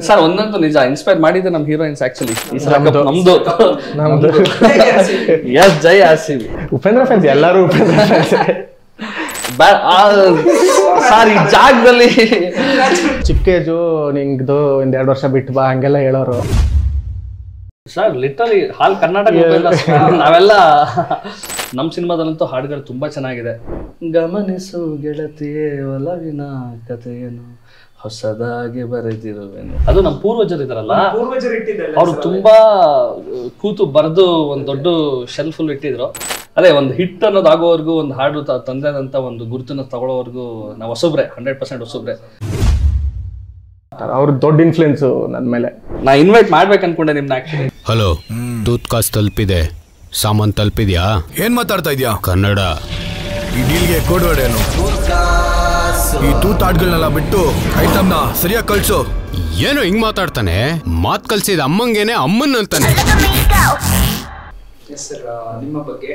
Sir ಒಂದಂತೂ ನಿಜ, inspire ಮಾಡಿದ್ದೆ ನಮ್ಮ ಹೀರೋಯಿನ್ಸ್ ಆಕ್ಚುಲಿ. ಈ ಸಲ ನಮ್ದು ಎಸ್ ಜೈ RCB. ಉಪೇಂದ್ರ ಫ್ಯಾನ್ಸ್ ಎಲ್ಲರೂ ಉಪೇಂದ್ರ ಫ್ಯಾನ್ಸ್. ಸರ್ ಈ ಜಾಗದಲ್ಲಿ ಚಿಕ್ಕ ಏಜು ನಿಂಗ್ದು 1-2 ವರ್ಷ ಬಿಟ್ಟು ಬಾ ಹಂಗೆಲ್ಲ ಹೇಳೋರು. ಸರ್ ಲಿಟರಲಿ ಹಾಲ್ ಕರ್ನಾಟಕ ನಾವೆಲ್ಲ ನಮ್ಮ ಸಿನಿಮಾದಲ್ಲಂತೂ ಹಾಡುಗಳು ತುಂಬಾ ಚೆನ್ನಾಗಿದೆ. ಗಮನಿಸು ಗೆಳತಿಯೇ ಒಲವಿನ ಕಥೆಯನ್ನು ಹೊಸದಾಗಿ ಬರೆದಿರುವೆನು. ಅದು ನಮ್ಮ ಪೂರ್ವಜರು ಇದಾರಲ್ಲ, ಅವರು ತುಂಬಾ ಕೂತು ಬರೆದು ಒಂದು ದೊಡ್ಡ ಶೆಲ್ಫ್ ಫುಲ್ ಇಟ್ಟಿದ್ರು. ಅದೇ ಒಂದು ಹಿಟ್ ಅನ್ನೋದಾಗೋವರೆಗೂ ಒಂದು ಹಾಡು ತಂದೆದಂತ ಒಂದು ಗುರುತನ್ನ ತಗೊಳ್ಳೋವರೆಗೂ ನಾವು ಹೊಸಬ್ರೆ, 100% ಹೊಸಬ್ರೆ. ಅವ್ರ ದೊಡ್ಡ ಇನ್ಫ್ಲುಯೆನ್ಸ್ ನನ್ನ ಮೇಲೆ. ನಾ ಇನ್ವೈಟ್ ಮಾಡ್ಬೇಕು ಅನ್ಕೊಂಡೆ ನಿಮ್ನ ಆಕ್ಚುಲಿ. ಹಲೋ, ಟೂತ್ ಕಾಸ್ ತಲುಪಿದೆ, ಸಾಮಾನ್ ತಲುಪಿದ್ಯಾ? ಏನ್ ಮಾತಾಡ್ತಾ ಇದ್ಯಾ? ಕನ್ನಡ. ಈ ಡೀಲ್ಗೆ ಕೋಡ್ ವರ್ಡ್ ಏನು? ಈ ಟೂತ್ ಆಡ್ಗಳನ್ನೆಲ್ಲ ಬಿಟ್ಟು ಐಟಮ್ನ ಸರಿಯಾಗಿ ಕಳ್ಸು. ಏನು ಹಿಂಗ್ ಮಾತಾಡ್ತಾನೆ? ಮಾತ್ ಕಲ್ಸಿದ ಅಮ್ಮಂಗೇನೆ ಅಮ್ಮನ್ ಅಂತಾನೆ. ನಿಮ್ಮ ಬಗ್ಗೆ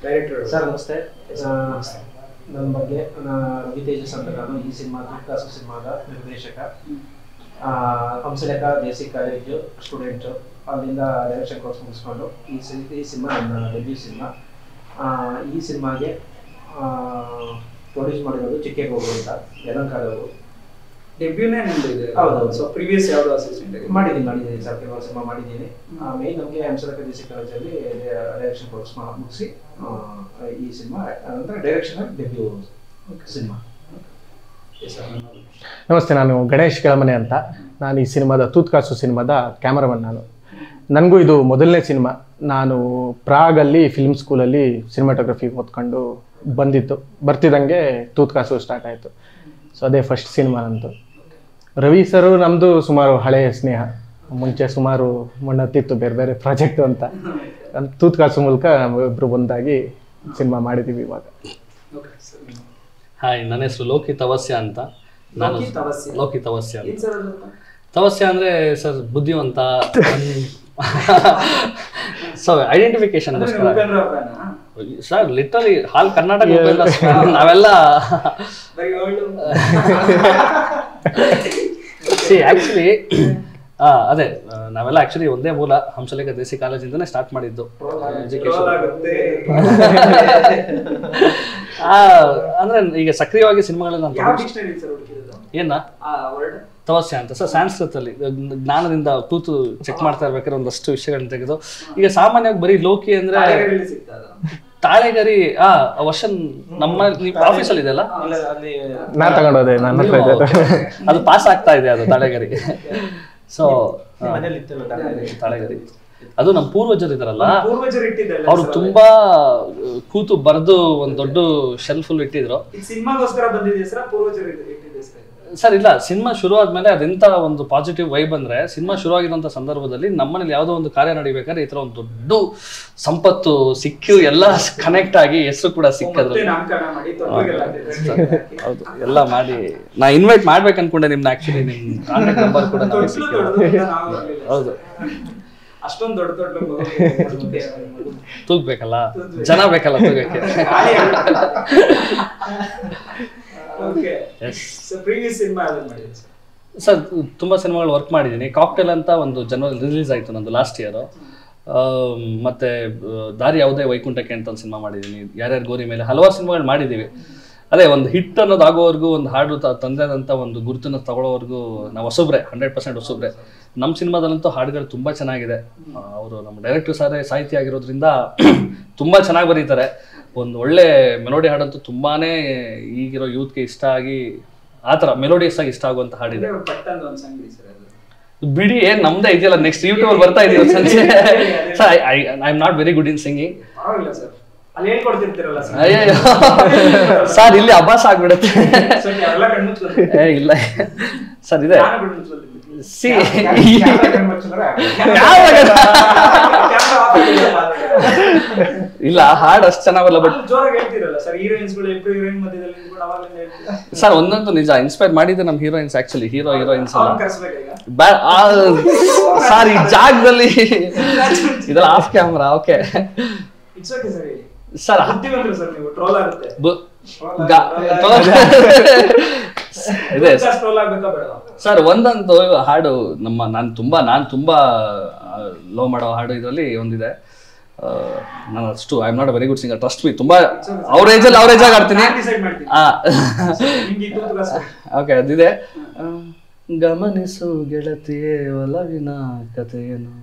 ಡೈರೆಕ್ಟರ್ ಸರ್ ನಮಸ್ತೆ. ನನ್ನ ಬಗ್ಗೆ ರವಿ ತೇಜಸ್ ಅಂತ, ನಾನು ಈ ಸಿನಿಮಾ ಕಾಸು ಸಿನಿಮಾದ ನಿರ್ದೇಶಕ. ಹಂಸಲೇಖ ಬೇಸಿಕ್ ಕಾಲೇಜು ಸ್ಟೂಡೆಂಟು, ಅಲ್ಲಿಂದ ಡೈರೆಕ್ಷನ್ ಕೋರ್ಸ್ ಮುಗಿಸ್ಕೊಂಡು ಈ ಸಿನಿಮಾ ನನ್ನ ಡೆಬ್ಯೂ ಸಿನಿಮಾ. ಈ ಸಿನಿಮಾಗೆ ಪ್ರೊಡ್ಯೂಸ್ ಮಾಡಿರೋದು ಚಿಕ್ಕೇಗೌಡರು ಅಂತ, ಯಲಹಂಕದವರು. ಡೆಬ್ಯೂನೇ ನಿಮ್ದು ಇದೆ? ಹೌದೌದು. ಸೊ ಪ್ರೀವಿಯಸ್ ಯಾವುದು ಅಸಿಸ್ಟೆಂಟ್ ಮಾಡಿದ್ದೀನಿ ಸರ್, ಕೆಲವು ಸಿನಿಮಾ ಮಾಡಿದ್ದೀನಿ. ಮೇನ್ ನಮಗೆ ಹಂಸಲೇಖ ಬೇಸಿಕ್ ಕಾಲೇಜಲ್ಲಿ ಡೈರೆಕ್ಷನ್ ಕೋರ್ಸ್ ಮುಗಿಸಿ ಈ ಸಿನಿಮಾ ಅಂದರೆ ಡೈರೆಕ್ಷನ್ ಡೆಬ್ಯೂ ಸಿನಿಮಾ. ನಮಸ್ತೆ, ನಾನು ಗಣೇಶ್ ಕೆಳಮನೆ ಅಂತ. ನಾನು ಈ ಸಿನಿಮಾದ ತೂತ್ ಕಾಸು ಸಿನಿಮಾದ ಕ್ಯಾಮರಾಮನ್. ನನಗೂ ಇದು ಮೊದಲನೇ ಸಿನಿಮಾ. ನಾನು ಪ್ರಾಗಲ್ಲಿ ಫಿಲ್ಮ್ ಸ್ಕೂಲಲ್ಲಿ ಸಿನಿಮಾಟೋಗ್ರಫಿ ಓದ್ಕೊಂಡು ಬರ್ತಿದ್ದಂಗೆ ತೂತ್ ಕಾಸು ಸ್ಟಾರ್ಟ್ ಆಯಿತು. ಸೊ ಅದೇ ಫಸ್ಟ್ ಸಿನಿಮಾ ನಂದು. ರವಿ ಸರು ನಮ್ಮದು ಸುಮಾರು ಹಳೆಯ ಸ್ನೇಹ, ಮುಂಚೆ ಸುಮಾರು ಮಣ್ಣತ್ತಿತ್ತು ಬೇರೆ ಬೇರೆ ಪ್ರಾಜೆಕ್ಟು ಅಂತ. ತೂತ್ ಕಾಸು ಮೂಲಕ ಇಬ್ಬರು ಒಂದಾಗಿ ಸಿನಿಮಾ ಮಾಡಿದ್ದೀವಿ ಇವಾಗ. ಹಾಯ್, ನನ್ನ ಹೆಸರು ಲೋಕಿ ತವಸ್ಯ ಅಂತ. ನಾನು ಲೋಕಿ ತವಸ್ಯ ಅಂತ. ತವಸ್ಯ ಅಂದರೆ ಸರ್ ಬುದ್ಧಿವಂತ. ಸೊ ಐಡೆಂಟಿಫಿಕೇಶನ್ ಸರ್ ಲಿಟರಲಿ ಹಾಲ್ ಕರ್ನಾಟಕ ನಾವೆಲ್ಲ ಆಕ್ಚುಲಿ ಅದೇ ನಾವೆಲ್ಲ ಆಕ್ಚುಲಿ ಒಂದೇ ಮೂಲ, ಹಂಸಲೇಖ ದೇಸಿ ಕಾಲೇಜಿಂದನೇ ಸ್ಟಾರ್ಟ್ ಮಾಡಿದ್ದು ಎಜುಕೇಶನ್. ಅಂದ್ರೆ ಈಗ ಸಕ್ರಿಯವಾಗಿ ಸಿನಿಮಾಗಳನ್ನ ಏನ ತವಸ್ಯ ಅಂತ ಸರ್, ಸಂಸ್ಕೃತ ಅಲ್ಲಿ ಜ್ಞಾನದಿಂದ ಕೂತು ಚೆಕ್ ಮಾಡ್ತಾ ಇರ್ಬೇಕಾದ್ರೆ ಒಂದಷ್ಟು ವಿಷಯಗಳನ್ನ ತೆಗೆದು. ಈಗ ಸಾಮಾನ್ಯವಾಗಿ ಬರೀ ಲೋಕಿ ಅಂದ್ರೆ ತಾಳೆಗರಿ ವರ್ಷನ್ ನಮ್ಮ ಆಫೀಸಲ್ಲಿ ಇದೆಲ್ಲ ನಾ ತಗೊಂಡೋದೆ, ನನ್ನ ಹತ್ರ ಇದೆ. ಅದು ಪಾಸ್ ಆಗ್ತಾ ಇದೆ ಅದು ತಾಳೆಗರಿ. ಸೊ ತಾಳೆಗರಿ ಅದು ನಮ್ಮ ಪೂರ್ವಜರು ಇದಾರಲ್ಲ, ಅವರು ತುಂಬಾ ಕೂತು ಬರೆದು ಒಂದು ದೊಡ್ಡ ಶೆಲ್ಫ್ ಫುಲ್ ಇಟ್ಟಿದ್ರು. ಸರ್ ಇಲ್ಲ, ಸಿನಿಮಾ ಶುರು ಆದ್ಮೇಲೆ ಅದೆಂತ ಒಂದು ಪಾಸಿಟಿವ್ ವೈಬ್ ಅಂದ್ರೆ, ಸಿನಿಮಾ ಶುರು ಆಗಿರೋಂಥ ಸಂದರ್ಭದಲ್ಲಿ ನಮ್ಮನೇಲಿ ಯಾವುದೋ ಒಂದು ಕಾರ್ಯ ನಡಿಬೇಕಾದ್ರೆ ಈ ತರ ಒಂದು ದೊಡ್ಡ ಸಂಪತ್ತು ಸಿಕ್ಕಿ ಎಲ್ಲ ಕನೆಕ್ಟ್ ಆಗಿ ಹೆಸರು ಕೂಡ ಸಿಕ್ಕದ್ರು. ಹೌದು, ಎಲ್ಲ ಮಾಡಿ ನಾ ಇನ್ವೈಟ್ ಮಾಡ್ಬೇಕು ಅನ್ಕೊಂಡೆ ನಿಮ್ನ. ಆಕ್ಚುಲಿ ನಿಮ್ ಕಾಂಟ್ಯಾಕ್ಟ್ ನಂಬರ್ ಕೂಡ ಹೌದು, ಅಷ್ಟೊಂದು ದೊಡ್ಡ ತೂಗ್ಬೇಕಲ್ಲ, ಜನ ಬೇಕಲ್ಲ ತೂಗಕ್ಕೆ. ಸರ್ ತುಂಬಾ ಸಿನಿಮಾಗಳು ವರ್ಕ್ ಮಾಡಿದ್ದೀನಿ. ಕಾಕ್ಟೇಲ್ ಅಂತ ಒಂದು ಜನವರಿ ರಿಲೀಸ್ ಆಯ್ತು ನಂದು ಲಾಸ್ಟ್ ಇಯರ್. ಮತ್ತೆ ದಾರಿ ಯಾವುದೇ ವೈಕುಂಠಕ್ಕೆ ಅಂತ ಒಂದು ಸಿನಿಮಾ ಮಾಡಿದ್ದೀನಿ. ಯಾರ್ಯಾರು ಗೋರಿ ಮೇಲೆ ಹಲವಾರು ಸಿನಿಮಾಗಳು ಮಾಡಿದ್ದೀವಿ. ಅದೇ ಒಂದು ಹಿಟ್ ಅನ್ನೋದಾಗೋವರೆಗೂ ಒಂದು ಹಾಡು ತಂದೆದಂತ ಒಂದು ಗುರುತನ್ನ ತಗೊಳ್ಳೋವರೆಗೂ ನಾವು ಹೊಸಬ್ರೆ, 100% ಹೊಸಬ್ರೆ. ನಮ್ಮ ಸಿನಿಮಾದಲ್ಲಂತೂ ಹಾಡುಗಳು ತುಂಬಾ ಚೆನ್ನಾಗಿದೆ. ಅವರು ನಮ್ಮ ಡೈರೆಕ್ಟರ್ ಸಾಹಿತಿ ಆಗಿರೋದ್ರಿಂದ ತುಂಬಾ ಚೆನ್ನಾಗಿ ಬರೀತಾರೆ. ಒಂದು ಒಳ್ಳೆ ಮೆಲೋಡಿ ಹಾಡಂತೂ ತುಂಬಾನೇ ಈಗಿರೋ ಯೂತ್ಗೆ ಇಷ್ಟ ಆಗಿ ಆ ಥರ ಮೆಲೋಡಿಯಸ್ ಆಗಿ ಇಷ್ಟ ಆಗುವಂತ ಹಾಡಿದೆ. ಬಿಡಿ, ಏನ್ ನಮ್ದೇ ಇದೆಯಲ್ಲ, ನೆಕ್ಸ್ಟ್ ಯೂಟ್ಯೂಬ್ ಅಲ್ಲಿ ಬರ್ತಾ ಇದೀವಿ ಸಂಜೆ. Sir I am not very good in singing. Sir ಇಲ್ಲಿ ಅಭ್ಯಾಸ ಆಗ್ಬಿಡುತ್ತೆ. ಇಲ್ಲ ಸರ್ ಇದೆ ಇಲ್ಲ, ಹಾಡು ಅಷ್ಟು ಚೆನ್ನಾಗಲ್ಲ. ಬಟ್ ಸರ್ ಒಂದಂತೂ ನಿಜ, ಇನ್ಸ್ಪೈರ್ ಮಾಡಿದ್ದೆ ನಮ್ಮ ಹೀರೋಯಿನ್ಸ್ ಆಕ್ಚುಲಿ. ಹೀರೋಯಿನ್ಸ್ ಸರ್ ಈ ಜಾಗದಲ್ಲಿ ಇದೆಲ್ಲ ಆಫ್ ಕ್ಯಾಮ್ರಾ. ಓಕೆ ಸರ್ ಇದೆ ಸ್ಕ್ರೋಲ್ ಆಗ್ಬೇಕಾ ಬೇಡ? ಸರ್ ಒಂದಂತೂ ಹಾಡು ನಾನು ತುಂಬಾ ಲೋ ಮಾಡೋ ಹಾಡು ಇದರಲ್ಲಿ ಒಂದಿದೆ. ನಾನು ಅಷ್ಟು I am not a very good singer, trust me. ತುಂಬಾ ಅವರೇಜ್ ಆಗಿ ಆಡ್ತೀನಿ. ಓಕೆ, ಅದಿದೆ. ಗಮನಿಸು ಗೆಳತಿಯೇ ಒಲವಿನ ಕಥೆಯನ್ನು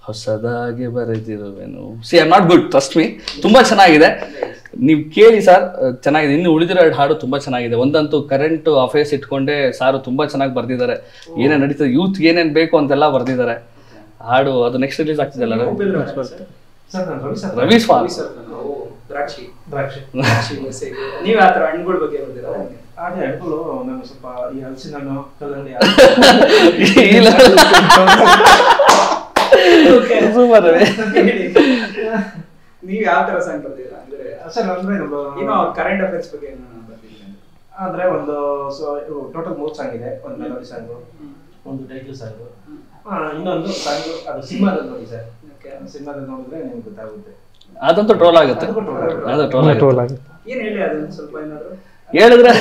ಹೊಸದಾಗಿ ಬರೆದಿರುವೆನು. See I am not good, trust me. ತುಂಬಾ ಚೆನ್ನಾಗಿದೆ, ನೀವು ಕೇಳಿ ಸರ್, ಚೆನ್ನಾಗಿದೆ. ಇನ್ನು ಉಳಿದಿರೋ ಹಾಡು ತುಂಬಾ ಚೆನ್ನಾಗಿದೆ. ಒಂದಂತೂ ಕರೆಂಟ್ ಅಫೇರ್ಸ್ ಇಟ್ಕೊಂಡೆ ಸಾರು ತುಂಬಾ ಚೆನ್ನಾಗಿ ಬರ್ದಿದ್ದಾರೆ. ಏನೇನು ನಡೀತದೆ, ಯೂತ್ ಏನೇನು ಬೇಕು ಅಂತೆಲ್ಲ ಬರ್ದಿದ್ದಾರೆ. ಹಾಡು ಅದು ನೆಕ್ಸ್ಟ್ ರಿಲೀಸ್ ಆಗ್ತಿದೆಲ್ಲ ರವಿ ಸ್ವಾಮಿ. ದ್ರಾಕ್ಷಿ ನೀವು ಆ ಥರ ಹಣ್ಣುಗಳ ಬಗ್ಗೆ ಹೇಳ್ತೀರಾ? ಅದೇ ಹಣ್ಣುಗಳು ನಾನು ಸ್ವಲ್ಪ ಈ ಹಲಸಿನ ಹಣ್ಣು, ಕಲ್ಲಂಗಡಿ ನೀವು ಯಾವ ತರ ಸಾಂಗ್ ಬರ್ತೀರಾ? ಸರ್ ಅಂದ್ರೆ ಏನೋ ಕರೆಂಟ್ ಅಫೇರ್ಸ್ ಬಗ್ಗೆ ಅಂದ್ರೆ ಒಂದು ಟೋಟಲ್ 3 ಸಾಂಗ್ ಇದೆ. ಒಂದು ಮೆಲೋಡಿ ಸಾಂಗು, ಒಂದು ಟೈಟಲ್ ಸಾಂಗು, ಇನ್ನೊಂದು ಸಾಂಗು ಅದು ಸಿನಿಮಾದಲ್ಲಿ ನೋಡಿ ಸರ್. ಸಿನಿಮಾದಲ್ಲಿ ನೋಡಿದ್ರೆ ನಿಮ್ಗೆ ಗೊತ್ತಾಗುತ್ತೆ. ಅದಂತೂ ಟ್ರೋಲ್ ಆಗುತ್ತೆ. ಏನ್ ಹೇಳಿ ಅದನ್ನ ಸ್ವಲ್ಪ ಏನಾದ್ರು ಹೇಳಿದ್ರೆ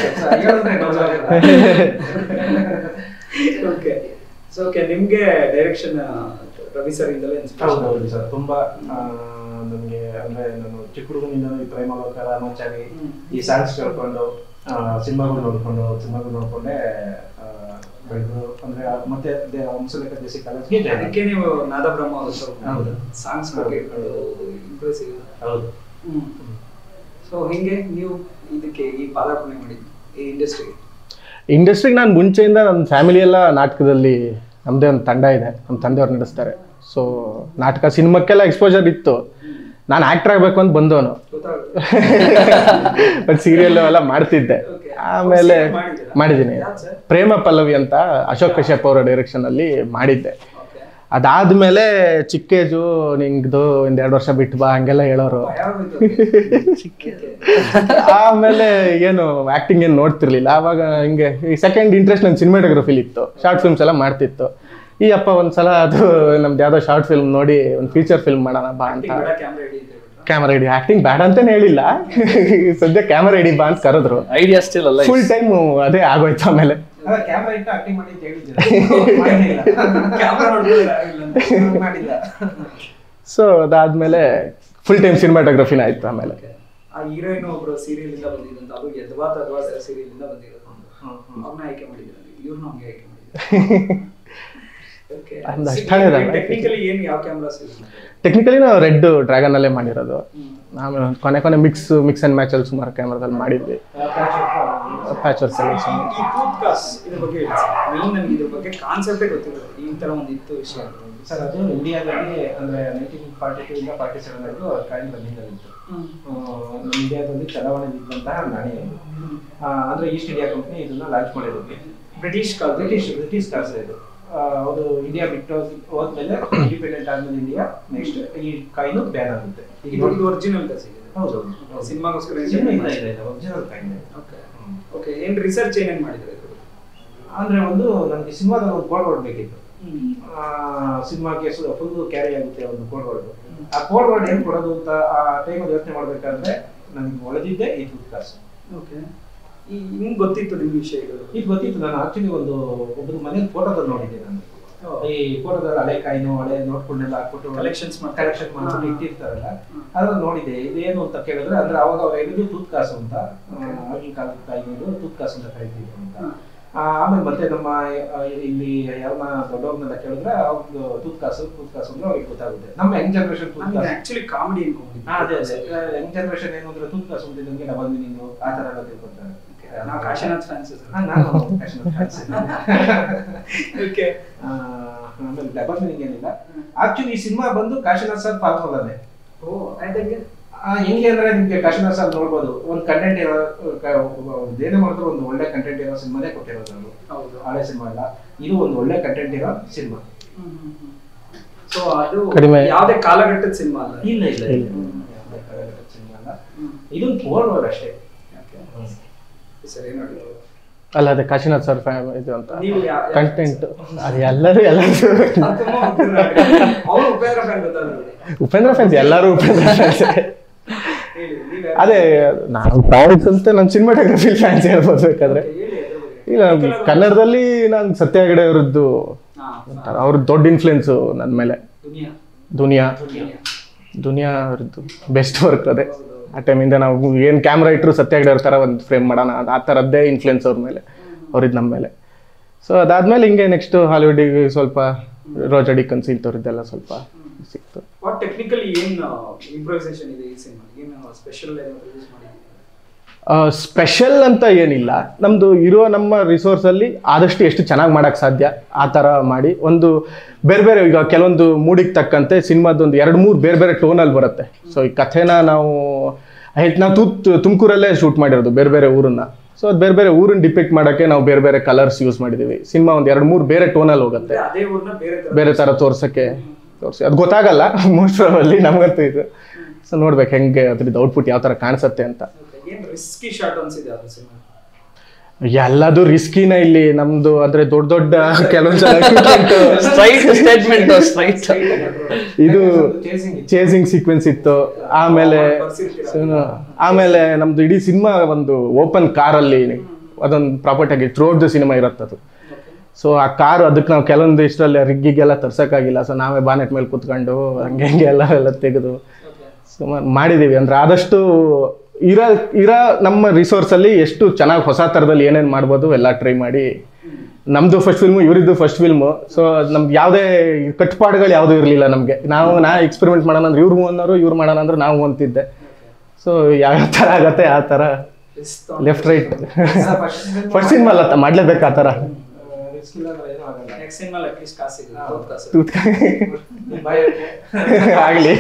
ಓಕೆ. ಸೊ ಓಕೆ, ನಿಮ್ಗೆ ಡೈರೆಕ್ಷನ್ ರವಿ ಸರ್ ಇಂದಲೇ ಇನ್ಸ್ಪಿರೇಷನ್? ಹೌದು ಸರ್, ತುಂಬಾ ನಮಗೆ ಅಂದ್ರೆ ನಾನು ಚಿಕ್ಕ ಹುಡುಗನಿಂದ ಈ ಪ್ರೇಮಲೋಕ, ರಾಮಾಚಾರಿ ಈ ಸಾಂಗ್ಸ್ ಕೇಳ್ಕೊಂಡು ಸಿನಿಮಾಗಳು ನೋಡ್ಕೊಂಡೆ ಬೆಳೆದು. ಅಂದ್ರೆ ಮತ್ತೆ ಹಂಸಲೇಖ ದೇಸಿ ಕಾಲೇಜ್ಗೆ ಅದಕ್ಕೆ ನೀವು ನಾದಬ್ರಹ್ಮ ಅವರು ಸಾಂಗ್ಸ್ ಬಗ್ಗೆ ಇಂಪ್ರೆಸಿವ್. ಹೌದು. ಸೊ ಹಿಂಗೆ ನೀವು ಇದಕ್ಕೆ ಈ ಪಾದಾರ್ಪಣೆ ಮಾಡಿದ್ದು ಈ ಇಂಡಸ್ಟ್ರಿಗೆ ನಾನು ಮುಂಚೆಯಿಂದ ನನ್ನ ಫ್ಯಾಮಿಲಿ ಎಲ್ಲ ನಾಟಕದಲ್ಲಿ ನಮ್ಮದೇ ಒಂದು ತಂಡ ಇದೆ, ನಮ್ಮ ತಂದೆಯವ್ರು ನಡೆಸ್ತಾರೆ. ಸೊ ನಾಟಕ ಸಿನಿಮಾಕ್ಕೆಲ್ಲ ಎಕ್ಸ್ಪೋಜರ್ ಇತ್ತು. ನಾನು ಆ್ಯಕ್ಟರ್ ಆಗಬೇಕು ಅಂತ ಬಂದವನು, ಬಟ್ ಸೀರಿಯಲ್ ಎಲ್ಲ ಮಾಡ್ತಿದ್ದೆ. ಆಮೇಲೆ ಮಾಡಿದ್ದೀನಿ ಪ್ರೇಮ ಪಲ್ಲವಿ ಅಂತ ಅಶೋಕ್ ಕಶ್ಯಪ್ ಅವರ ಡೈರೆಕ್ಷನಲ್ಲಿ ಮಾಡಿದ್ದೆ. ಅದಾದ್ಮೇಲೆ ಚಿಕ್ಕ ಏಜು, ನಿಂಗ್ದು 1-2 ವರ್ಷ ಬಿಟ್ಟು ಬಾ ಹಂಗೆಲ್ಲ ಹೇಳೋರು. ಆಮೇಲೆ ಏನು ಆ್ಯಕ್ಟಿಂಗ್ ಏನು ನೋಡ್ತಿರ್ಲಿಲ್ಲ. ಆವಾಗ ಹಿಂಗೆ ಈ ಸೆಕೆಂಡ್ ಇಂಟ್ರೆಸ್ಟ್ ನನ್ನ ಸಿನಿಮಾಟೋಗ್ರಫಿಲಿ ಇತ್ತು. ಶಾರ್ಟ್ ಫಿಲ್ಮ್ಸ್ ಎಲ್ಲ ಮಾಡ್ತಿತ್ತು. ಈ ಅಪ್ಪ ಒಂದ್ಸಲ ಅದು ನಮ್ದು ಯಾವುದೋ ಶಾರ್ಟ್ ಫಿಲ್ಮ್ ನೋಡಿ ಒಂದು ಫೀಚರ್ ಫಿಲ್ಮ್ ಮಾಡೋಣ ಬಾ ಅಂತ. ಕ್ಯಾಮರಾ ಹಿಡಿ, ಆಕ್ಟಿಂಗ್ ಬೇಡ ಅಂತಾನೆ ಹೇಳಿಲ್ಲ, ಸದ್ಯ ಕ್ಯಾಮರಾ ಹಿಡಿ ಬಾ ಅಂತ ಕರೆದ್ರು. ಐಡಿಯಾ ಸ್ಟಿಲ್ ಅಲ್ಲ, ಫುಲ್ ಟೈಮ್ ಅದೇ ಆಗೋಯ್ತು. ಆಮೇಲೆ ಸೊ ಅದಾದ್ಮೇಲೆ ಫುಲ್ ಟೈಮ್ ಸಿನಿಮಾಟೋಗ್ರಫಿನ ಆಯ್ತು. ಆಮೇಲೆ ಆ ಹೀರೋಯಿನ್ ಒಬ್ರು ಸೀರಿಯಲ್ ಇಂದ ಬಂದಿದ್ದಂತ, ಅದು ಯದ್ವಾತ ಸೀರಿಯಲ್ ಇಂದ ಬಂದಿರೋದು, ಅವ್ರನ್ನ ಆಯ್ಕೆ ಮಾಡಿದ್ರು, ಇವ್ರನ್ನ ಹಂಗೆ ಆಯ್ಕೆ ಮಾಡಿದ್ರು. ಟೆಕ್ನಿಕಲಿ ನಾವು ರೆಡ್ ಡ್ರ್ಯಾಗನ್ ಅಲ್ಲೇ ಮಾಡಿರೋದು. ಆಮೇಲೆ ಕೊನೆ ಮಿಕ್ಸ್ ಅಂಡ್ ಮ್ಯಾಚ್ ಅಲ್ಲಿ ಸುಮಾರು ಕ್ಯಾಮ್ರಾದಲ್ಲಿ ಮಾಡಿದ್ವಿ. ಪ್ಯಾಚ್ ವರ್ಕ್ ಸರ್, ಅದು ಇಂಡಿಯಾದಲ್ಲಿ ಅಂದ್ರೆ 1942 ಇಂದ 47 ಕಾಯಿನ್ ಬಂದಿದ್ದು. ಇಂಡಿಯಾದಲ್ಲಿ ಚಲಾವಣೆ ಇದ್ದಂತಹ ನಾಣ್ಯ ಇದು. ಅಂದ್ರೆ ಈಸ್ಟ್ ಇಂಡಿಯಾ ಕಂಪನಿ ಇದನ್ನ ಲಾಂಚ್ ಮಾಡಿರೋದು. ಬ್ರಿಟಿಷ್ ಕಾಸು ಇದು. ಅದು ಇಂಡಿಯಾ ಬಿಟ್ಟು ಹೋದ್ಮೇಲೆ ಇಂಡಿಪೆಂಡೆಂಟ್ ಆದ್ಮೇಲೆ ಇಂಡಿಯಾ ನೆಕ್ಸ್ಟ್ ಈ ಕಾಯಿನು ಬ್ಯಾನ್ ಆಗುತ್ತೆ. ಇದು ಒರಿಜಿನಲ್ ಕಾಸು. ಹೌದು, ಸಿನಿಮಾಗೋಸ್ಕರ ಒರಿಜಿನಲ್ ಕಾಯಿನ್. ಓಕೆ, ಏನ್ ರಿಸರ್ಚ್ ಏನೇನ್ ಮಾಡಿದ್ರೆ? ಅಂದ್ರೆ ಒಂದು ನಮ್ಗೆ ಸಿನಿಮಾದ ಒಂದು ಕೋಡ್ ವರ್ಡ್ ಬೇಕಿತ್ತು. ಸಿನಿಮಾಗೆ ಫುಲ್ ಕ್ಯಾರಿ ಆಗುತ್ತೆ ಒಂದು ಕೋಡ್ ವರ್ಡ್. ಆ ಕೋಡ್ ವರ್ಡ್ ಏನ್ ಕೊಡೋದು ಅಂತ ಆ ಟೈಮಲ್ಲಿ ಯೋಚನೆ ಮಾಡ್ಬೇಕಾದ್ರೆ ನನಗೆ ಒಳದಿದ್ದೆ ಈ ಕಾಸು. ಓಕೆ, ನಿಮ್ಗೆ ಗೊತ್ತಿತ್ತು ನಿಮ್ಮ ವಿಷಯಗಳು? ಇದು ಗೊತ್ತಿತ್ತು. ನಾನು ಆಕ್ಚುಲಿ ಒಬ್ಬರು ಮನೇಲಿ ಫೋಟೋದಲ್ಲಿ ನೋಡಿದ್ದೆ. ನಾನು ಈ ಫೋಟೋದಲ್ಲಿ ಹಳೆ ಕಾಯಿನು, ಹಳೆ ನೋಟ್ಗಳನ್ನೆಲ್ಲ ಹಾಕ್ಬಿಟ್ಟು ಕಲೆಕ್ಷನ್ ಮಾಡ್ಬಿಟ್ಟು ಇಟ್ಟಿರ್ತಾರಲ್ಲ, ಅದ್ರಲ್ಲಿ ನೋಡಿದ್ದೆ. ಇದೇನು ಅಂತ ಕೇಳಿದ್ರೆ ಅಂದ್ರೆ ಅವಾಗ ಅವ್ರು ಹೇಳಿದ್ರು ತೂತ್ ಕಾಸು ಅಂತ. ಆಗಿನ ಕಾಲದ ಕಾಯಿನು ತೂತ್ ಕಾಸು ಅಂತ ಕರಿತಿದ್ರು ಅಂತ. ಆಮೇಲೆ ಮತ್ತೆ ನಮ್ಮ ಇಲ್ಲಿ ಯಾರನ್ನ ದೊಡ್ಡವ್ರನ್ನೆಲ್ಲ ಕೇಳಿದ್ರೆ ಅವ್ರದ್ದು ತೂತ್ ಕಾಸು ಅಂದ್ರೆ ಅವ್ರಿಗೆ ಗೊತ್ತಾಗುತ್ತೆ. ನಮ್ಮ ಯಂಗ್ ಜನರೇಷನ್ ಆಕ್ಚುಲಿ ಕಾಮಿಡಿ ಅದೇ ಯಂಗ್ ಜನರೇಷನ್ ಏನು ಅಂದ್ರೆ ತೂತ್ ಕಾಸು ಅಂತಿದ್ದಂಗೆ ಡಬಲ್ ಮೀನಿಂಗ್ ಆ ತರ ಎಲ್ಲ ತಿಳ್ಕೊತಾರೆ. ಕಾಶಿನಾಥ್ ಫ್ಯಾನ್ಸ್. ಓಕೆ, ಆಮೇಲೆ ಡಬಲ್ ಮೀನಿಂಗ್ ಏನಿಲ್ಲ. ಆಕ್ಚುಲಿ ಈ ಸಿನಿಮಾ ಬಂದು ಕಾಶಿನಾಥ್ ಸರ್ ಪಾಲ್ಗೊಳ್ಳೋದೇ. ಹೆಂಗೆ ಅಂದ್ರೆ ನಿಮ್ಗೆ ಕಾಶಿನಾಥ್ ಸರ್ ನೋಡ್ಬೋದು, ಒಂದು ಕಂಟೆಂಟ್ ಇರೋ ಏನೇ ಮಾಡಿದ್ರು ಒಂದು ಒಳ್ಳೆ ಕಂಟೆಂಟ್ ಇರೋ ಸಿನಿಮಾನೇ ಕೊಟ್ಟಿರೋದು ಅವರು. ಹಳೆ ಸಿನಿಮಾ ಇಲ್ಲ, ಇದು ಒಂದು ಒಳ್ಳೆ ಕಂಟೆಂಟ್ ಇರೋ ಸಿನಿಮಾ. ಸೊ ಅದು ಯಾವುದೇ ಕಾಲಘಟ್ಟದ ಸಿನಿಮಾ ಅಲ್ಲ. ಇಲ್ಲ ಕಾಲಘಟ್ಟದ ಸಿನಿಮಾ ಅಲ್ಲ, ಇದೊಂದು ಕೋಡ್ ಅಷ್ಟೇ. ಅಲ್ಲ, ಅದೇ ಕಾಶಿನಾಥ್ ಸರ್ ಇದು ಅಂತ ಕಂಟೆಂಟ್ ಅದು ಎಲ್ಲರೂ ಉಪೇಂದ್ರ ಫ್ಯಾನ್ಸ್, ಎಲ್ಲರೂ ಉಪೇಂದ್ರ ಫ್ಯಾನ್ಸ್. ಅದೇ ನಾನು ಪ್ರಾಡಕ್ಟ್ಸ್ ಅಂತ ನನ್ನ ಸಿನಿಮಾಟೋಗ್ರಫಿ ಫ್ಯಾನ್ಸ್ ಹೇಳ್ಬೋದು ಬೇಕಾದ್ರೆ. ಇಲ್ಲ ಕನ್ನಡದಲ್ಲಿ ನಾನು ಸತ್ಯ ಹೆಗಡೆ ಅವರದ್ದು ಅವ್ರದ್ದು ದೊಡ್ಡ ಇನ್ಫ್ಲುಯೆನ್ಸು ನನ್ನ ಮೇಲೆ. ದುನಿಯಾ ಅವ್ರದ್ದು ಬೆಸ್ಟ್ ವರ್ಕ್ ಅದೇ. ಆ ಟೈಮಿಂದ ನಾವು ಏನು ಕ್ಯಾಮ್ರಾ ಇಟ್ಟರು ಸತ್ಯ ಹೆಗಡೆ ಅವ್ರ ಥರ ಒಂದು ಫ್ರೇಮ್ ಮಾಡೋಣ ಆ ಥರದ್ದೇ ಇನ್ಫ್ಲುಯೆನ್ಸ್ ಅವ್ರ ಮೇಲೆ, ಅವ್ರಿದ್ದು ನಮ್ಮ ಮೇಲೆ. ಸೊ ಅದಾದ್ಮೇಲೆ ಹಿಂಗೆ ನೆಕ್ಸ್ಟ್ ಹಾಲಿವುಡಿಗೆ ಸ್ವಲ್ಪ ರೋಜಾ ಡಿಕನ್ಸ್ ಇಂಥವ್ರದ್ದೆಲ್ಲ ಸ್ವಲ್ಪ ಸಿಕ್ತು. ಸ್ಪೆಷಲ್ ಅಂತ ಏನಿಲ್ಲ, ನಮ್ಮದು ಇರೋ ನಮ್ಮ ರಿಸೋರ್ಸಲ್ಲಿ ಆದಷ್ಟು ಎಷ್ಟು ಚೆನ್ನಾಗಿ ಮಾಡೋಕ್ಕೆ ಸಾಧ್ಯ ಆ ಥರ ಮಾಡಿ ಒಂದು ಬೇರೆ ಬೇರೆ ಈಗ ಕೆಲವೊಂದು ಮೂಡಿಗೆ ತಕ್ಕಂತೆ ಸಿನಿಮಾದೊಂದು 2-3 ಬೇರೆ ಬೇರೆ ಟೋನಲ್ಲಿ ಬರುತ್ತೆ. ಸೊ ಈ ಕಥೆನ ನಾವು ತುಮಕೂರಲ್ಲೇ ಶೂಟ್ ಮಾಡಿರೋದು ಬೇರೆ ಬೇರೆ ಊರನ್ನ. ಸೊ ಅದು ಬೇರೆ ಬೇರೆ ಊರನ್ನ ಡಿಪಿಕ್ಟ್ ಮಾಡೋಕ್ಕೆ ನಾವು ಬೇರೆ ಬೇರೆ ಕಲರ್ಸ್ ಯೂಸ್ ಮಾಡಿದ್ದೀವಿ. ಸಿನಿಮಾ ಒಂದು 2-3 ಬೇರೆ ಟೋನಲ್ಲಿ ಹೋಗುತ್ತೆ, ಬೇರೆ ಥರ ತೋರ್ಸಿ ಅದು ಗೊತ್ತಾಗಲ್ಲ ಮೋಸ್ಟ್ ಪ್ರಾಬಬ್ಲಿ ನಮಗಂತೂ ಇದು. ಸೊ ನೋಡ್ಬೇಕು ಹೆಂಗೆ ಅದ್ರದ್ದು ಔಟ್ಪುಟ್ ಯಾವ ಥರ ಕಾಣಿಸುತ್ತೆ ಅಂತ. ಎಲ್ಲದು ರಿಸ್ಕಿನ ಇಲ್ಲಿ ನಮ್ದು. ಅಂದ್ರೆ ದೊಡ್ಡ ಕೆಲವೊಂದು ಇದು ಚೇಸಿಂಗ್ ಸೀಕ್ವೆನ್ಸ್ ಇತ್ತು. ಆಮೇಲೆ ನಮ್ದು ಇಡೀ ಸಿನಿಮಾ ಒಂದು ಓಪನ್ ಕಾರಲ್ಲಿ ಅದೊಂದು ಪ್ರಾಪರ್ಟಿ ಆಗಿ ಥ್ರೂಔಟ್ ದ ಸಿನಿಮಾ ಇರತ್ತದು. ಸೊ ಆ ಕಾರು ಅದಕ್ಕೆ ನಾವು ಕೆಲವೊಂದು ಇಷ್ಟರಲ್ಲಿ ರಿಗ್ಗಿಗೆಲ್ಲ ತರ್ಸೋಕ್ಕಾಗಿಲ್ಲ. ಸೊ ನಾವೇ ಬಾನೆಟ್ ಮೇಲೆ ಕೂತ್ಕೊಂಡು ಹಂಗೆ ಎಲ್ಲ ತೆಗೆದು ಸುಮಾರು ಮಾಡಿದ್ದೀವಿ. ಅಂದ್ರೆ ಆದಷ್ಟು ಇರೋ ನಮ್ಮ ರಿಸೋರ್ಸಲ್ಲಿ ಎಷ್ಟು ಚೆನ್ನಾಗಿ ಹೊಸ ಥರದಲ್ಲಿ ಏನೇನು ಮಾಡ್ಬೋದು ಎಲ್ಲ ಟ್ರೈ ಮಾಡಿ. ನಮ್ಮದು ಫಸ್ಟ್ ಫಿಲ್ಮು, ಇವರಿದ್ದು ಫಸ್ಟ್ ಫಿಲ್ಮು. ಸೊ ನಮ್ಗೆ ಯಾವುದೇ ಕಟ್ಟುಪಾಡುಗಳು ಯಾವುದೂ ಇರಲಿಲ್ಲ ನಮಗೆ. ನಾ ಎಕ್ಸ್ಪೆರಿಮೆಂಟ್ ಮಾಡೋಣ ಅಂದ್ರೆ ಇವ್ರು ಅನ್ನೋರು, ಇವ್ರು ಮಾಡೋಣ ಅಂದ್ರೆ ನಾವು ಅಂತಿದ್ದೆ. ಸೊ ಯಾವ ಥರ ಆಗತ್ತೆ ಆ ಥರ ಲೆಫ್ಟ್ ರೈಟ್ ಫಸ್ಟ್ ಸಿನಿಮಾ ಅಲ್ಲ ಮಾಡಲೇಬೇಕು ಆ ಥರ. ಆಗ್ಲಿ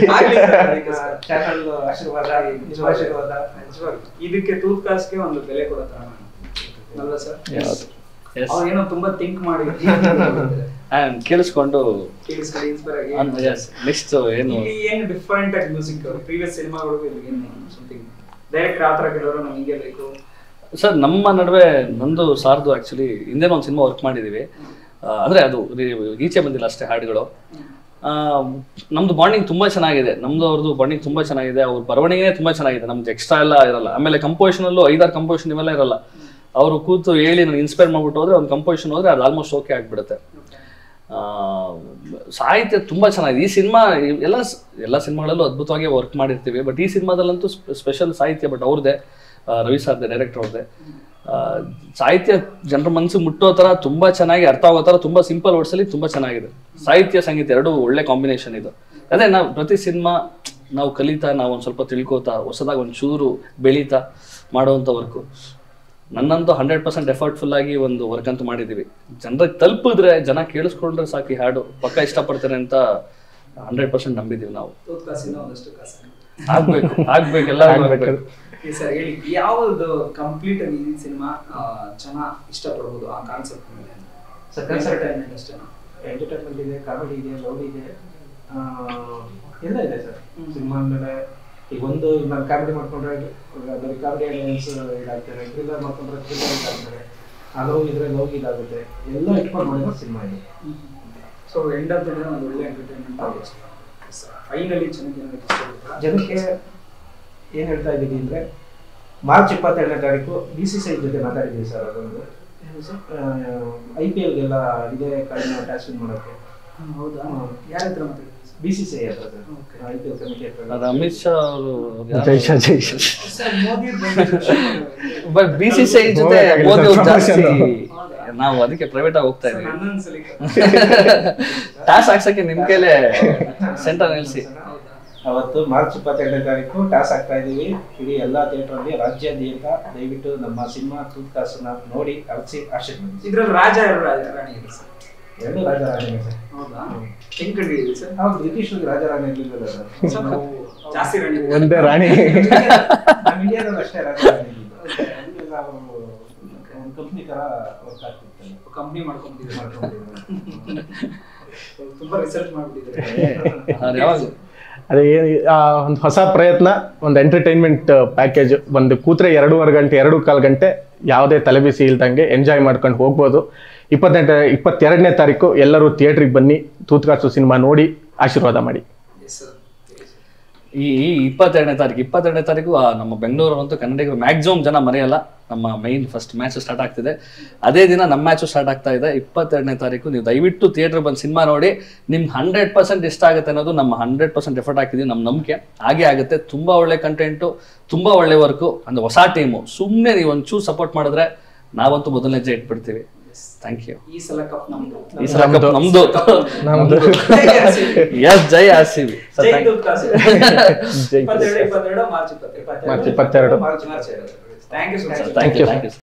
ಇದಕ್ಕೆ ತೂತ್ಕಾಸ್ಗೆ ಒಂದು ಬೆಲೆ ಕೊಡೋಣ ಅಲ್ವಾ ಸರ್? ಏನೋ ತುಂಬಾ ಥಿಂಕ್ ಮಾಡಿ ಕೇಳಿಸ್ಕೊಂಡು ನೆಕ್ಸ್ಟ್ ಏನು ಡಿಫರೆಂಟ್ ಆಗಿ ಮ್ಯೂಸಿಕ್ ಪ್ರೀವಿಯಸ್ ಸಿನಿಮಾಗಳು ಸಮಥಿಂಗ್ ಡೈರೆಕ್ಟ್ ಆ ಥರ ಕೆಲವರು ನಮ್ಗೆ ಹಿಂಗೆ ಬೇಕು ಸರ್. ನಮ್ಮ ನಡುವೆ ನಂದು ಸಾರ್ದು ಆ್ಯಕ್ಚುಲಿ ಹಿಂದೆನೋ ಒಂದು ಸಿನಿಮಾ ವರ್ಕ್ ಮಾಡಿದ್ದೀವಿ. ಅಂದರೆ ಅದು ಈಚೆ ಬಂದಿಲ್ಲ ಅಷ್ಟೇ ಹಾಡುಗಳು. ನಮ್ಮದು ಬಾಂಡಿಂಗ್ ತುಂಬ ಚೆನ್ನಾಗಿದೆ, ನಮ್ಮದು ಅವ್ರದ್ದು ಬಾಂಡಿಂಗ್ ತುಂಬ ಚೆನ್ನಾಗಿದೆ. ಅವ್ರ ಬರವಣಿಗೆನೇ ತುಂಬ ಚೆನ್ನಾಗಿದೆ, ನಮ್ದು ಎಕ್ಸ್ಟ್ರಾ ಎಲ್ಲ ಇರಲ್ಲ. ಆಮೇಲೆ ಕಂಪೋಸಿಷನಲ್ಲೂ 5-6 ಕಂಪೋಸಿಷನ್ ಇವೆಲ್ಲ ಇರಲ್ಲ. ಅವರು ಕೂತು ಹೇಳಿ ನನಗೆ ಇನ್ಸ್ಪೈರ್ ಮಾಡ್ಬಿಟ್ಟು ಹೋದರೆ ಒಂದು ಕಂಪೋಸಿಷನ್ ಹೋದರೆ ಅದು ಆಲ್ಮೋಸ್ಟ್ ಓಕೆ ಆಗಿಬಿಡುತ್ತೆ. ಸಾಹಿತ್ಯ ತುಂಬ ಚೆನ್ನಾಗಿದೆ. ಈ ಸಿನಿಮಾ ಎಲ್ಲ ಸಿನಿಮಾಗಳಲ್ಲೂ ಅದ್ಭುತವಾಗಿ ವರ್ಕ್ ಮಾಡಿರ್ತೀವಿ, ಬಟ್ ಈ ಸಿನಿಮಾದಲ್ಲಂತೂ ಸ್ಪೆಷಲ್ ಸಾಹಿತ್ಯ. ಬಟ್ ಅವ್ರದ್ದೇ ರವಿ ಸರ್ದೆ, ಡೈರೆಕ್ಟರ್ ಅವ್ರದ್ದೇ ಸಾಹಿತ್ಯ ಜನರ ಮನಸ್ಸಿಗೆ ಮುಟ್ಟೋ ಥರ ತುಂಬ ಚೆನ್ನಾಗಿ ಅರ್ಥ ಆಗೋ ಥರ ತುಂಬ ಸಿಂಪಲ್ ವರ್ಡ್ಸಲ್ಲಿ ತುಂಬ ಚೆನ್ನಾಗಿದೆ. ಸಾಹಿತ್ಯ ಸಂಗೀತ ಎರಡೂ ಒಳ್ಳೆ ಕಾಂಬಿನೇಷನ್ ಇದು. ಅದೇ ನಾವು ಪ್ರತಿ ಸಿನಿಮಾ ನಾವು ಕಲಿತಾ, ನಾವು ಒಂದು ಸ್ವಲ್ಪ ತಿಳ್ಕೋತಾ, ಹೊಸದಾಗಿ ಒಂದು ಚೂರು ಬೆಳೀತಾ ಮಾಡೋವಂಥ ವರ್ಕು. ನನ್ನಂತೂ 100% ಎಫರ್ಟ್ಫುಲ್ಲಾಗಿ ಒಂದು ವರ್ಕ್ ಅಂತೂ ಮಾಡಿದ್ದೀವಿ. ಜನರಿಗೆ ತಲುಪಿದ್ರೆ, ಜನ ಕೇಳಿಸ್ಕೊಂಡ್ರೆ ಸಾಕು, ಹಾಡು ಪಕ್ಕ ಇಷ್ಟಪಡ್ತಾರೆ ಅಂತ 100% ನಂಬಿದ್ದೀವಿ ನಾವು. ಆಗ್ಬೇಕು ಎಲ್ಲ ಆಗ್ಬೇಕು. ಸರ್ ಹೇಳಿ, ಯಾವುದು ಕಂಪ್ಲೀಟ್ ಆಗಿ ಈ ಸಿನಿಮಾ ಜನ ಇಷ್ಟಪಡ್ಬೋದು ಆ ಕಾನ್ಸೆಪ್ಟ್ ಮೇಲೆ? ಎಂಟರ್ಟೈನ್ಮೆಂಟ್ ಇದೆ, ಕಾಮಿಡಿ ಇದೆ, ಲವ್ ಇದೆ, ಎಲ್ಲ ಇದೆ ಸರ್ ಸಿನಿಮಾ ಮೇಲೆ. ಈಗ ನಾನು ಕಾಮಿಡಿ ಮಾಡ್ಕೊಂಡ್ರೆ ಬರೀ ಕಾಮಿಡಿ ಅಲೈನ್ಸ್ ಇದಾಗ್ತಾರೆ, ಥ್ರಿಲ್ಲರ್ ಮಾಡ್ಕೊಂಡ್ರೆ ಥ್ರಿಲ್ಲರ್ ಇದಾಗ್ತಾರೆ, ಆ ಲವ್ ಇದ್ರೆ ಲವ್ ಇದಾಗುತ್ತೆ, ಎಲ್ಲ ಇಟ್ಕೊಂಡು ಮಾಡಿರೋ ಸಿನಿಮಾ ಇದೆ. So end of the day ಒಂದು ಒಳ್ಳೆ ಎಂಟರ್ಟೈನ್ಮೆಂಟ್ ಆಗುತ್ತೆ. ಫೈನಲಿ ಜನಕ್ಕೆ ಏನು ಹೇಳ್ತಾ ಇದ್ದೀವಿ ಅಂದರೆ, ಮಾರ್ಚ್ 27ನೇ ತಾರೀಕು BCCI ಜೊತೆ ಮಾತಾಡಿದ್ದೀವಿ ಸರ್. ಅದೊಂದು IPLಗೆಲ್ಲ ಇದೇ ಕಡಿಮೆ ಟ್ಯಾಕ್ಸ್ ಮಾಡೋಕ್ಕೆ. ಹೌದಾ? ಯಾರ ಹತ್ರ ಮಾತಾಡಿದ್ದೀವಿ? BCCI ಹತ್ರ ಸರ್, IPL ಕಮಿಟಿ ಹತ್ರ. ಅಮಿತ್ ಶಾ ಅವರು ಬಟ್ BCCI ಜೊತೆ ನಾವು ಅದಕ್ಕೆ ಪ್ರೈವೇಟ್ ಆಗಿ ಹೋಗ್ತಾ ಇದ್ದೀವಿ. ಟಾಸ್ ಹಾಕ್ಸಕ್ಕೆ ನಿಮ್ ಕೈಲೇ ಸೆಂಟರ್ ನಿಲ್ಸಿ. ಅವತ್ತು ಮಾರ್ಚ್ 22ನೇ ತಾರೀಕು ಟಾಸ್ ಆಗ್ತಾ ಇದ್ದೀವಿ. ಇಡೀ ಎಲ್ಲಾ ಥಿಯೇಟರ್ ರಾಜ್ಯಾದ್ಯಂತ ದಯವಿಟ್ಟು ನಮ್ಮ ಸಿನಿಮಾ ತೂತ್ಕಾಸನ್ನ ನೋಡಿ ಅರಸಿ ಆಶೀರ್ವದಿಸಿ. ಇದ್ರಲ್ಲಿ ರಾಜ ರಾಣಿ ಇದೆ ಸರ್? ಎರಡು ರಾಜ ರಾಣಿ ಸರ್. ಹೌದಾ? ಹೆಂಗ್ ಕಂಡಿದ್ದೀವಿ ಸರ್? ಹೌದು, ಬ್ರಿಟಿಷ್ ರಾಜ ರಾಣಿ ಇರಲಿಲ್ಲ ಸರ್, ಜಾಸ್ತಿ ರಾಣಿ, ಒಂದೇ ರಾಣಿ. ನಮ್ಮ ಇಂಡಿಯಾದಲ್ಲಿ ಅಷ್ಟೇ ರಾಜ ರಾಣಿ ಇದ್ದಿದ್ದು. ನಾವು ಒಂದು ಕಂಪ್ನಿ ತರ ವರ್ಕ್ ಆಗ್ತಿತ್ತು, ಕಂಪ್ನಿ ಮಾಡ್ಕೊಂಡಿದ್ದೀವಿ. ತುಂಬಾ ರಿಸರ್ಚ್ ಮಾಡ್ಬಿಟ್ಟಿದ್ದಾರೆ. ಅದೇ ಒಂದು ಹೊಸ ಪ್ರಯತ್ನ, ಒಂದು ಎಂಟರ್ಟೈನ್ಮೆಂಟ್ ಪ್ಯಾಕೇಜ್. ಒಂದು ಕೂತ್ರೆ 2.5 ಗಂಟೆ 2.25 ಗಂಟೆ ಯಾವುದೇ ತಲೆಬಿಸಿ ಇಲ್ದಂಗೆ ಎಂಜಾಯ್ ಮಾಡ್ಕೊಂಡು ಹೋಗ್ಬೋದು. 22ನೇ ತಾರೀಕು ಎಲ್ಲರೂ ಥಿಯೇಟ್ರಿಗೆ ಬನ್ನಿ, ತೂತ್ಕಾಸು ಸಿನಿಮಾ ನೋಡಿ ಆಶೀರ್ವಾದ ಮಾಡಿ. ಈ 22ನೇ ತಾರೀಕು ನಮ್ಮ ಬೆಂಗಳೂರು ಅಂತೂ ಕನ್ನಡಿಗರು ಮ್ಯಾಕ್ಸಿಮಮ್ ಜನ ಮರೆಯಲ್ಲ. ನಮ್ಮ ಮೈನ್ ಫಸ್ಟ್ ಮ್ಯಾಚ್ ಸ್ಟಾರ್ಟ್ ಆಗ್ತಿದೆ. ಅದೇ ದಿನ ನಮ್ಮ ಮ್ಯಾಚು ಸ್ಟಾರ್ಟ್ ಆಗ್ತಾ ಇದೆ 22ನೇ ತಾರೀಕು. ನೀವು ದಯವಿಟ್ಟು ಥಿಯೇಟರ್ ಬಂದು ಸಿನಿಮಾ ನೋಡಿ. ನಿಮ್ಗೆ 100% ಇಷ್ಟ ಆಗುತ್ತೆ ಅನ್ನೋದು ನಮ್ಮ 100% ಎಫರ್ಟ್ ಹಾಕಿದ್ದೀವಿ, ನಮ್ಮ ನಂಬಿಕೆ ಹಾಗೆ ಆಗುತ್ತೆ. ತುಂಬ ಒಳ್ಳೆ ಕಂಟೆಂಟು, ತುಂಬ ಒಳ್ಳೆ ವರ್ಕು, ಅಂದ್ರೆ ಹೊಸ ಟೀಮು. ಸುಮ್ಮನೆ ನೀವು ಒಂಚೂರು ಸಪೋರ್ಟ್ ಮಾಡಿದ್ರೆ ನಾವಂತೂ ಮೊದಲನೇ ಹೆಜ್ಜೆ ಇಟ್ಬಿಡ್ತೀವಿ. Thank you. ಈ ಸಲ ಕಪ್ ನಮ್ದು. ಈ ಸಲ ಕಪ್ ನಮ್ದು. ಎಸ್, ಜೈ RCB. ಜೈ ತೂತ್ಕಾಸು. 22 March 22. March 22. Thank you so much. Thank you.